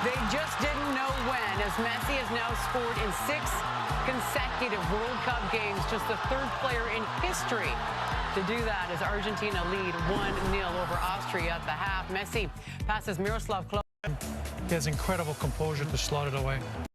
They just didn't know when, as Messi has now scored in 6 consecutive World Cup games, just the 3rd player in history to do that, as Argentina lead 1-0 over Austria at the half. Messi passes Miroslav Klose. He has incredible composure to slot it away.